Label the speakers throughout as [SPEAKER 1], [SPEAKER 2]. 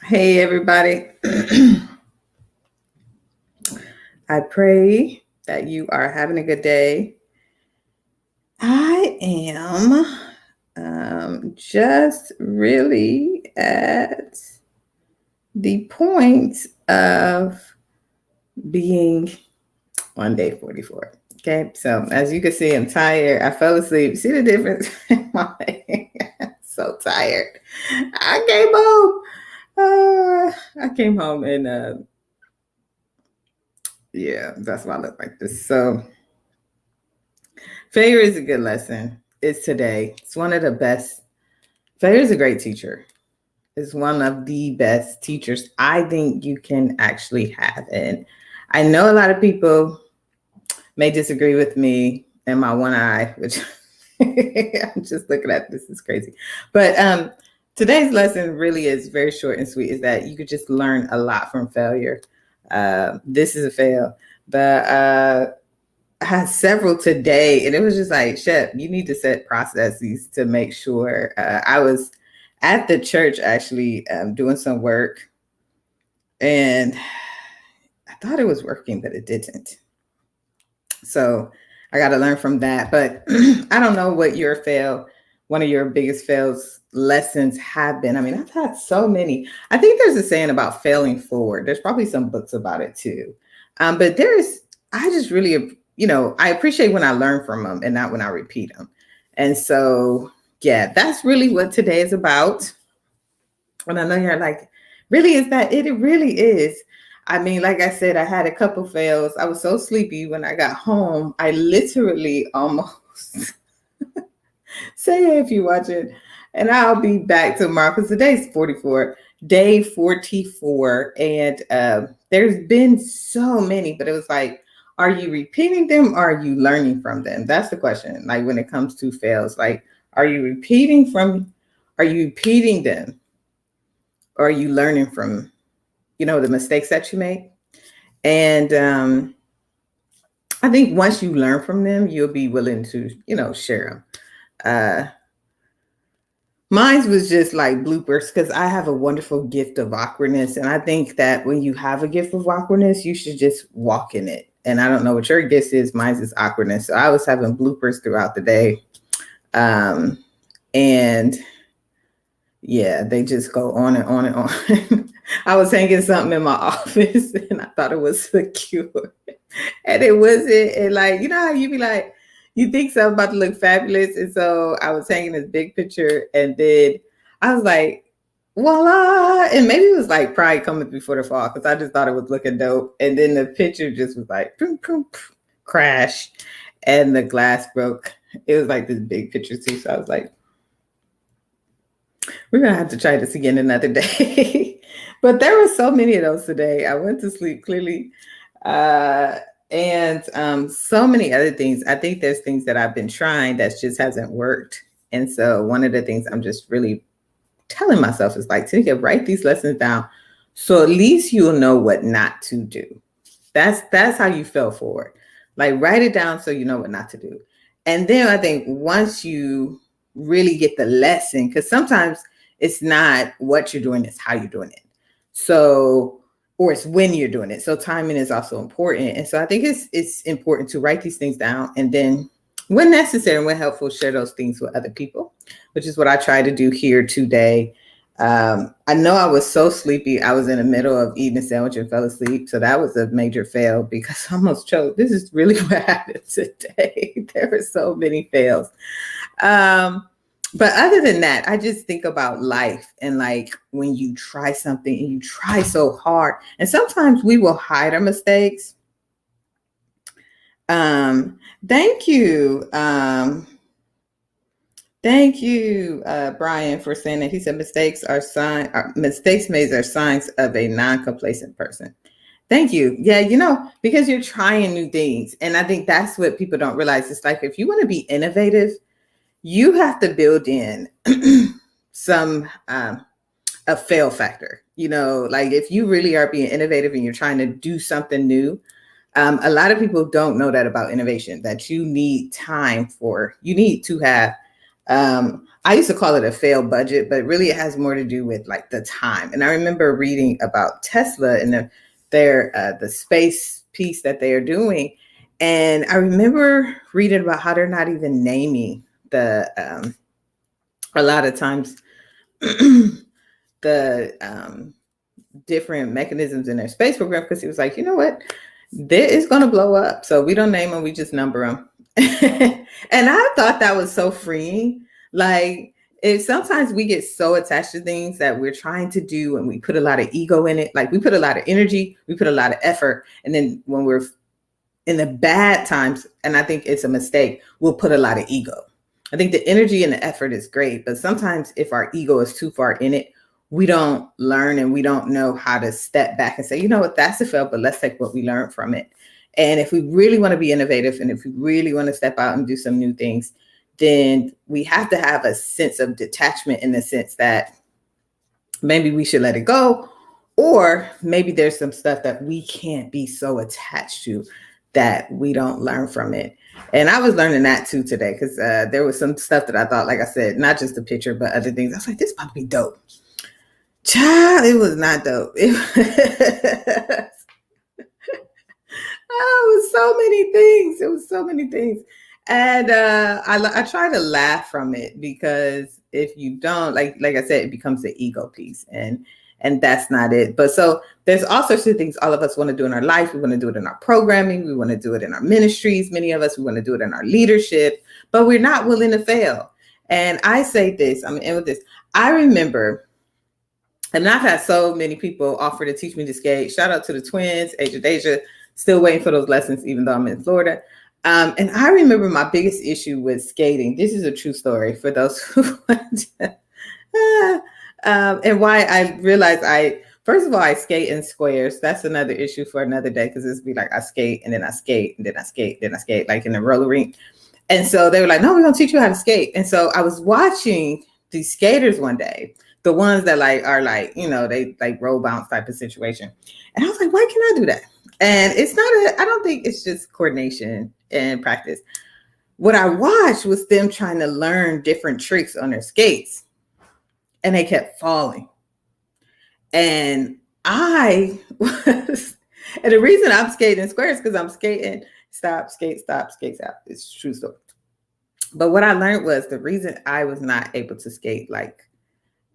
[SPEAKER 1] Hey, everybody. I pray that you are having a good day. I am just really at the point of being on day 44. Okay, so as you can see, I'm tired. I fell asleep. See the difference in my so tired. I came home. I came home and yeah, that's why I look like this. So failure is a good lesson. It's today. It's one of the best. Failure is a great teacher. It's one of the best teachers I think you can actually have. And I know a lot of people may disagree with me and my one eye, which I'm just looking at this is crazy. But today's lesson really is very short and sweet, is that you could just learn a lot from failure. This is a fail. But I had several today, and it was just like, Shep, you need to set processes to make sure. I was at the church actually doing some work, and I thought it was working, but it didn't. So I got to learn from that. But I don't know what one of your biggest fails lessons have been. I mean, I've had so many. I think there's a saying about failing forward. There's probably some books about it too. But I just really, I appreciate when I learn from them and not when I repeat them. And so, yeah, that's really what today is about. And I know you're like, really, is that it? It really is. I mean, like I said, I had a couple fails. I was so sleepy when I got home. I literally almost say hey if you watch it. And I'll be back tomorrow because today's 44, day 44. And there's been so many, but it was like, are you repeating them or are you learning from them? That's the question. Like when it comes to fails, like, are you repeating them? Or are you learning from, the mistakes that you made? And I think once you learn from them, you'll be willing to, share them. Mine was just like bloopers because I have a wonderful gift of awkwardness. And I think that when you have a gift of awkwardness, you should just walk in it. And I don't know what your gift is. Mine is awkwardness. So I was having bloopers throughout the day. And yeah, they just go on and on and on. I was hanging something in my office and I thought it was secure. And it wasn't. And like, you know how you be like, you think something about to look fabulous. And so I was hanging this big picture and then I was like, voila. And maybe it was like pride coming before the fall because I just thought it was looking dope. And then the picture just was like, boom, boom, crash. And the glass broke. It was like this big picture too. So I was like, we're going to have to try this again another day. But there were so many of those today. I went to sleep clearly. And so many other things. I think there's things that I've been trying that just hasn't worked. And so one of the things I'm just really telling myself is like, Tanika, write these lessons down. So at least you'll know what not to do. That's how you fail forward. Like write it down so you know what not to do. And then I think once you really get the lesson, because sometimes it's not what you're doing, it's how you're doing it. So, or it's when you're doing it. So timing is also important. And so I think it's important to write these things down and then when necessary and when helpful, share those things with other people, which is what I try to do here today. I know I was so sleepy. I was in the middle of eating a sandwich and fell asleep. So that was a major fail because I almost choked. This is really what happened today. There were so many fails. But other than that, I just think about life and like when you try something and you try so hard and sometimes we will hide our mistakes. Thank you. Thank you, Brian, for saying that. He said mistakes made are signs of a non-complacent person. Thank you. Yeah, because you're trying new things. And I think that's what people don't realize. It's like if you want to be innovative, you have to build in some a fail factor. Like if you really are being innovative and you're trying to do something new, a lot of people don't know that about innovation, that you need to have I used to call it a failed budget, but really it has more to do with like the time. And I remember reading about Tesla and the space piece that they are doing. And I remember reading about how they're not even naming a lot of times the different mechanisms in their space program, because he was like, you know what, it's going to blow up, so we don't name them, we just number them. And I thought that was so freeing. Like, if sometimes we get so attached to things that we're trying to do and we put a lot of ego in it, like we put a lot of energy, we put a lot of effort, and then when we're in the bad times, and I think it's a mistake, we'll put a lot of ego. I think the energy and the effort is great, but sometimes if our ego is too far in it, we don't learn and we don't know how to step back and say, you know what, that's a fail, but let's take what we learned from it. And if we really want to be innovative and if we really want to step out and do some new things, then we have to have a sense of detachment, in the sense that maybe we should let it go, or maybe there's some stuff that we can't be so attached to that we don't learn from it. And I was learning that too today, because there was some stuff that I thought, like I said, not just the picture, but other things. I was like, this about to be dope. Child, it was not dope. It was so many things. It was so many things. And I try to laugh from it, because if you don't, like I said, it becomes the ego piece, and that's not it. But so there's all sorts of things all of us want to do in our life. We want to do it in our programming. We want to do it in our ministries. Many of us, we want to do it in our leadership, but we're not willing to fail. And I say this, I'm going to end with this. I remember, and I've had so many people offer to teach me to skate. Shout out to the twins, Asia Deja, still waiting for those lessons, even though I'm in Florida. And I remember my biggest issue with skating. This is a true story for those who want to, and why I realized first of all, I skate in squares. That's another issue for another day, because it's be like I skate and then I skate and then I skate, then I skate, like in the roller rink. And so they were like, no, we're going to teach you how to skate. And so I was watching these skaters one day, the ones that like are like, you know, they like roll bounce type of situation. And I was like, why can I do that? And it's not I don't think it's just coordination and practice. What I watched was them trying to learn different tricks on their skates, and they kept falling. And I was, and the reason I'm skating squares, because I'm skating, stop, skate, stop, skate, stop. It's true story. But what I learned was the reason I was not able to skate like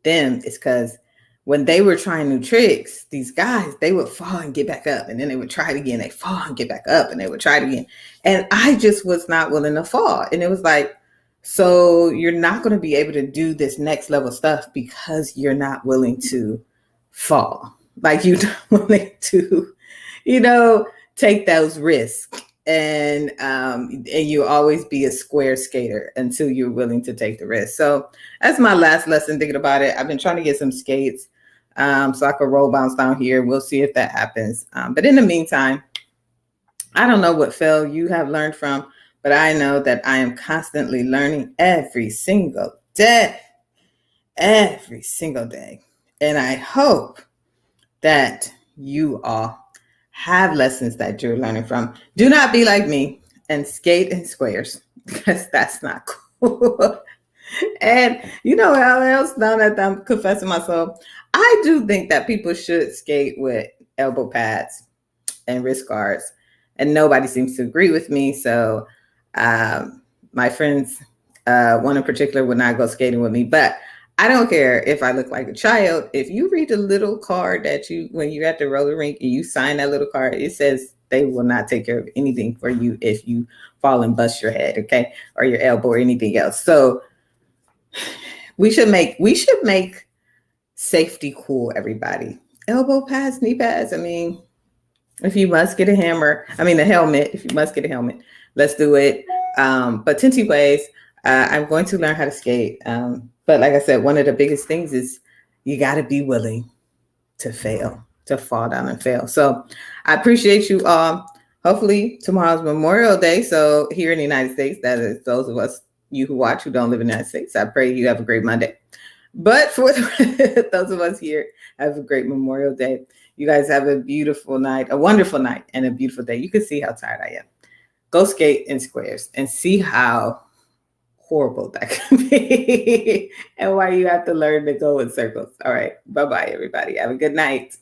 [SPEAKER 1] them is because when they were trying new tricks, these guys, they would fall and get back up, and then they would try it again. They fall and get back up, and they would try it again. And I just was not willing to fall. And it was like, so you're not going to be able to do this next level stuff because you're not willing to fall. Like, you're not willing to, you know, take those risks. And you always be a square skater until you're willing to take the risk. So that's my last lesson thinking about it. I've been trying to get some skates so I could roll bounce down here. We'll see if that happens. But in the meantime, I don't know what fail you have learned from, but I know that I am constantly learning every single day. And I hope that you all have lessons that you're learning from. Do not be like me and skate in squares, because that's not cool. And you know how else, now that I'm confessing myself, I do think that people should skate with elbow pads and wrist guards, and nobody seems to agree with me. So my friends, one in particular, would not go skating with me, but I don't care if I look like a child. If you read a little card that when you're at the roller rink and you sign that little card, it says they will not take care of anything for you if you fall and bust your head, okay, or your elbow or anything else. So we should make safety cool, everybody. Elbow pads, knee pads. I mean, if you must get a helmet, if you must get a helmet, let's do it. But Tinty Ways, I'm going to learn how to skate. But like I said, one of the biggest things is you got to be willing to fail, to fall down and fail. So I appreciate you all. Hopefully tomorrow's Memorial Day. So here in the United States, that is those of us, you who watch, who don't live in the United States, I pray you have a great Monday. But for those of us here, have a great Memorial Day. You guys have a beautiful night, a wonderful night, and a beautiful day. You can see how tired I am. Go skate in squares and see how horrible that can be and why you have to learn to go in circles. All right. Bye-bye, everybody. Have a good night.